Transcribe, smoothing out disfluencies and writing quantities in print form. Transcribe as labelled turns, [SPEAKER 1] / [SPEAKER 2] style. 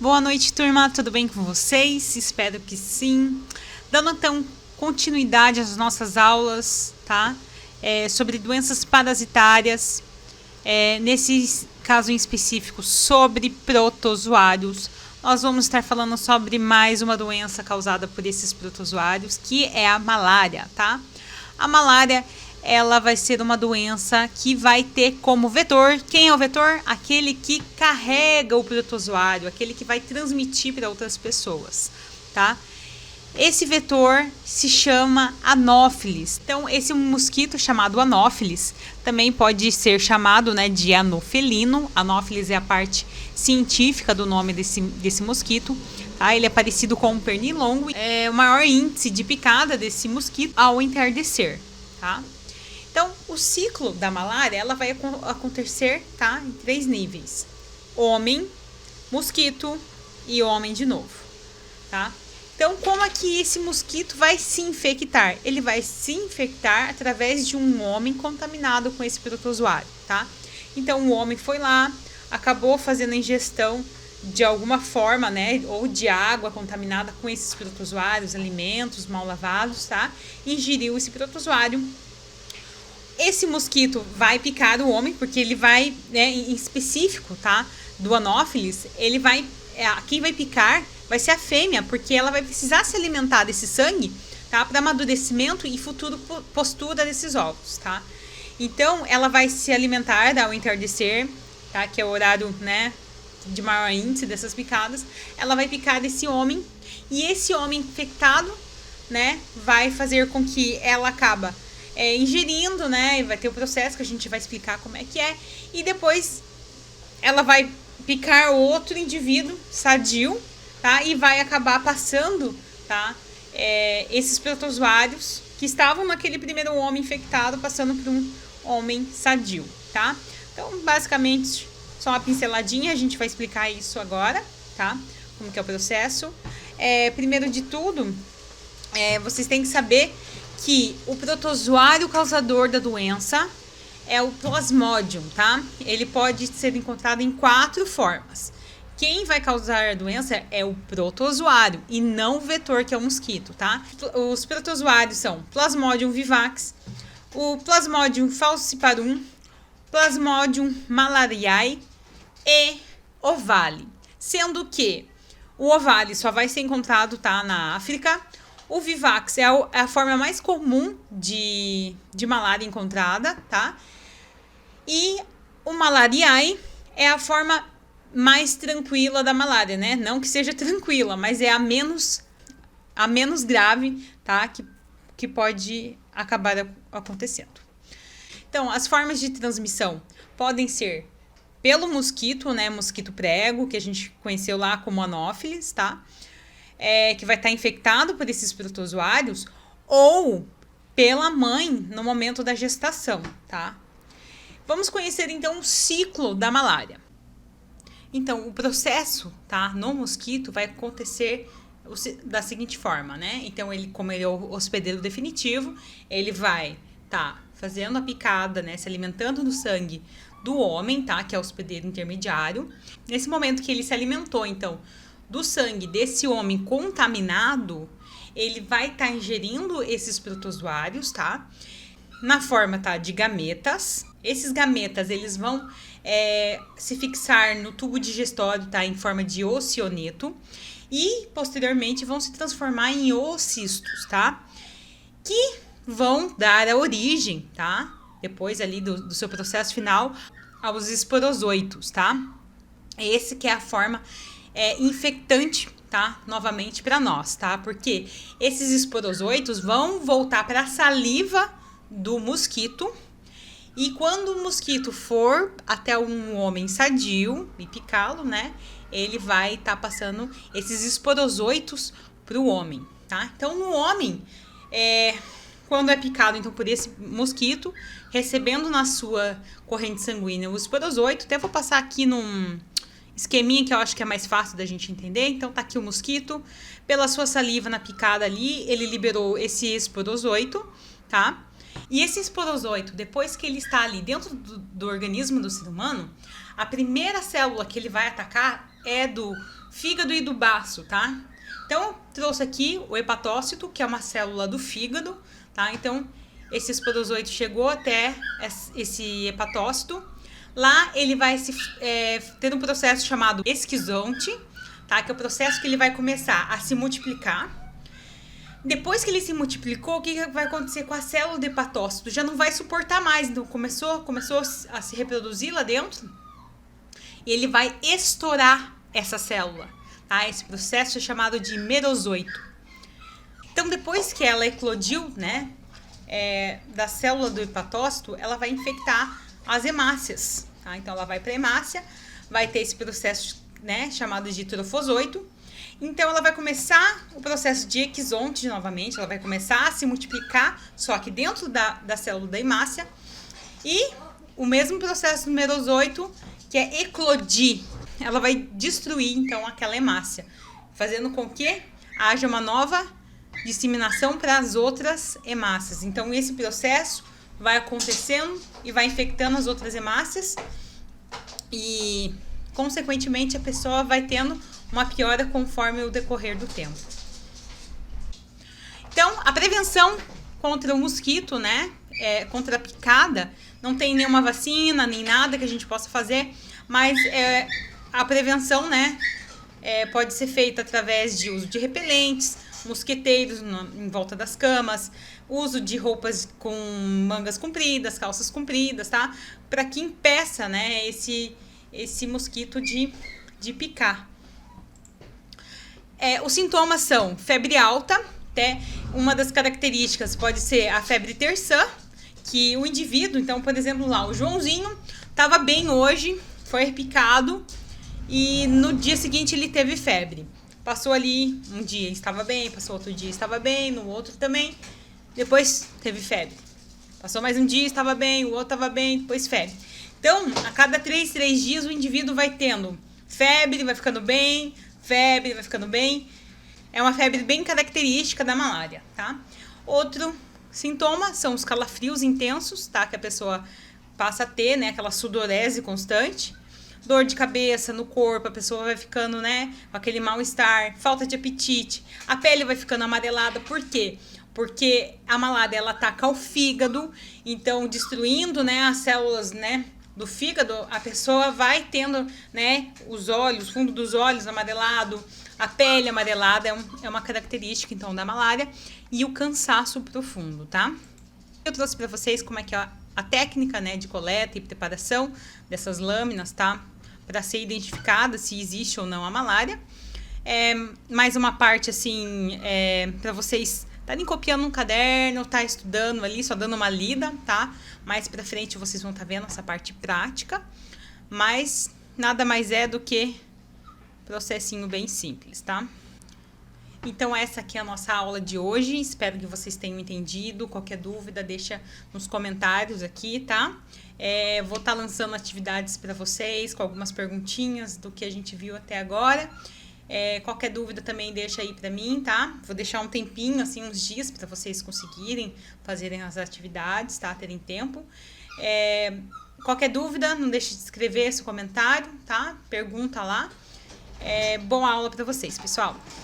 [SPEAKER 1] Boa noite, turma. Tudo bem com vocês? Espero que sim. Dando então continuidade às nossas aulas, tá? Sobre doenças parasitárias. Nesse caso em específico, sobre protozoários. Nós vamos estar falando sobre mais uma doença causada por esses protozoários, que é a malária, tá? A malária, ela vai ser uma doença que vai ter como vetor, quem é o vetor? Aquele que carrega o protozoário, aquele que vai transmitir para outras pessoas, tá? Esse vetor se chama anófilis. Então, esse mosquito chamado anófilis também pode ser chamado, né, de anofelino. Anófilis é a parte científica do nome desse mosquito. Tá? Ele é parecido com um pernilongo. É o maior índice de picada desse mosquito ao entardecer. Tá? Então, o ciclo da malária ela vai acontecer, tá, em 3 níveis: homem, mosquito e homem de novo. Tá? Então, como é que esse mosquito vai se infectar? Ele vai se infectar através de um homem contaminado com esse protozoário, tá? Então, o homem foi lá, acabou fazendo a ingestão de alguma forma, né? Ou de água contaminada com esses protozoários, alimentos mal lavados, tá? Ingeriu esse protozoário. Esse mosquito vai picar o homem, porque ele vai, né, em específico, tá? Do anófilis, ele vai, quem vai picar vai ser a fêmea, porque ela vai precisar se alimentar desse sangue, tá? Para amadurecimento e futuro postura desses ovos, tá? Então, ela vai se alimentar ao entardecer, tá? Que é o horário, né, de maior índice dessas picadas. Ela vai picar desse homem, e esse homem infectado, né, vai fazer com que ela acaba ingerindo, né? Vai ter o processo que a gente vai explicar como é que é, e depois ela vai picar outro indivíduo sadio, tá? E vai acabar passando, tá? Esses protozoários que estavam naquele primeiro homem infectado, passando para um homem sadio, tá? Então, basicamente, só uma pinceladinha, a gente vai explicar isso agora, tá? Como que é o processo. Primeiro de tudo, vocês têm que saber que o protozoário causador da doença é o Plasmodium, tá? Ele pode ser encontrado em 4 formas. Quem vai causar a doença é o protozoário e não o vetor, que é o mosquito, tá? Os protozoários são Plasmodium vivax, o Plasmodium falciparum, Plasmodium malariae e ovale. Sendo que o ovale só vai ser encontrado, tá, na África. O vivax é a forma mais comum de malária encontrada, tá? E o malariae é a forma mais tranquila da malária, né? Não que seja tranquila, mas é a menos grave, tá? Que pode acabar acontecendo. Então, as formas de transmissão podem ser pelo mosquito, né? Mosquito prego, que a gente conheceu lá como anófilis, tá? Que vai estar infectado por esses protozoários, ou pela mãe no momento da gestação, tá? Vamos conhecer então o ciclo da malária. Então, o processo, tá, no mosquito vai acontecer da seguinte forma, né? Então, como ele é o hospedeiro definitivo, ele vai fazendo a picada, né, se alimentando do sangue do homem, tá, que é o hospedeiro intermediário. Nesse momento que ele se alimentou, então, do sangue desse homem contaminado, ele vai estar ingerindo esses protozoários, tá? Na forma, tá, de gametas. Esses gametas, eles vão se fixar no tubo digestório, tá, em forma de ocioneto, e posteriormente vão se transformar em oocistos, tá? Que vão dar a origem, tá? Depois ali do seu processo final, aos esporozoitos, tá? Esse que é a forma infectante, tá? Novamente para nós, tá? Porque esses esporozoitos vão voltar para a saliva do mosquito, e quando o mosquito for até um homem sadio e picá-lo, né? Ele vai estar passando esses esporozoitos para o homem, tá? Então, no homem, quando é picado então, por esse mosquito, recebendo na sua corrente sanguínea o esporozoito, até vou passar aqui num esqueminha que eu acho que é mais fácil da gente entender. Então, tá aqui o mosquito, pela sua saliva na picada ali, ele liberou esse esporozoito, tá? E esse esporozoito, depois que ele está ali dentro do organismo do ser humano, a primeira célula que ele vai atacar é do fígado e do baço, tá? Então, trouxe aqui o hepatócito, que é uma célula do fígado, tá? Então, esse esporozoito chegou até esse hepatócito. Lá, ele vai ter um processo chamado esquizonte, tá? Que é o processo que ele vai começar a se multiplicar. Depois que ele se multiplicou, o que vai acontecer com a célula do hepatócito? Já não vai suportar mais, então começou a se reproduzir lá dentro e ele vai estourar essa célula, tá? Esse processo é chamado de merozoito. Então, depois que ela eclodiu, né, da célula do hepatócito, ela vai infectar as hemácias, tá? Então, ela vai para a hemácia, vai ter esse processo, né, chamado de trofozoito. Então, ela vai começar o processo de exonte novamente, ela vai começar a se multiplicar, só que dentro da célula da hemácia. E o mesmo processo do merozoito, que é eclodir. Ela vai destruir, então, aquela hemácia, fazendo com que haja uma nova disseminação para as outras hemácias. Então, esse processo vai acontecendo e vai infectando as outras hemácias e, consequentemente, a pessoa vai tendo uma piora conforme o decorrer do tempo. Então, a prevenção contra o mosquito, né, contra a picada, não tem nenhuma vacina, nem nada que a gente possa fazer, mas a prevenção, né, pode ser feita através de uso de repelentes, mosqueteiros em volta das camas, uso de roupas com mangas compridas, calças compridas, tá? Para que impeça, né, esse mosquito de picar. Os sintomas são febre alta, uma das características pode ser a febre terçã, que o indivíduo, então, por exemplo, lá, o Joãozinho estava bem hoje, foi picado e no dia seguinte ele teve febre. Passou ali um dia estava bem, passou outro dia estava bem, no outro também, depois teve febre. Passou mais um dia estava bem, o outro estava bem, depois febre. Então, a cada 3 dias o indivíduo vai tendo febre, vai ficando bem, febre, vai ficando bem. É uma febre bem característica da malária, tá? Outro sintoma são os calafrios intensos, tá? Que a pessoa passa a ter, né? Aquela sudorese constante. Dor de cabeça no corpo, a pessoa vai ficando, né? Com aquele mal-estar, falta de apetite. A pele vai ficando amarelada. Por quê? Porque a malária, ela ataca o fígado, então destruindo, né? As células, né? Do fígado, a pessoa vai tendo, né, os olhos, o fundo dos olhos amarelado, a pele amarelada, é uma característica, então, da malária, e o cansaço profundo, tá? Eu trouxe para vocês como é que é a técnica, né, de coleta e preparação dessas lâminas, tá? Para ser identificada se existe ou não a malária. Mais uma parte, assim, para vocês estarem copiando um caderno, tá estudando ali, só dando uma lida, tá? Mais pra frente vocês vão estar vendo essa parte prática, mas nada mais é do que processinho bem simples, tá? Então essa aqui é a nossa aula de hoje, espero que vocês tenham entendido. Qualquer dúvida deixa nos comentários aqui, tá? Vou estar lançando atividades para vocês com algumas perguntinhas do que a gente viu até agora. Qualquer dúvida também deixa aí pra mim, tá? Vou deixar um tempinho, assim, uns dias para vocês conseguirem fazerem as atividades, tá? Terem tempo. Qualquer dúvida, não deixe de escrever seu comentário, tá? Pergunta lá. Boa aula para vocês, pessoal!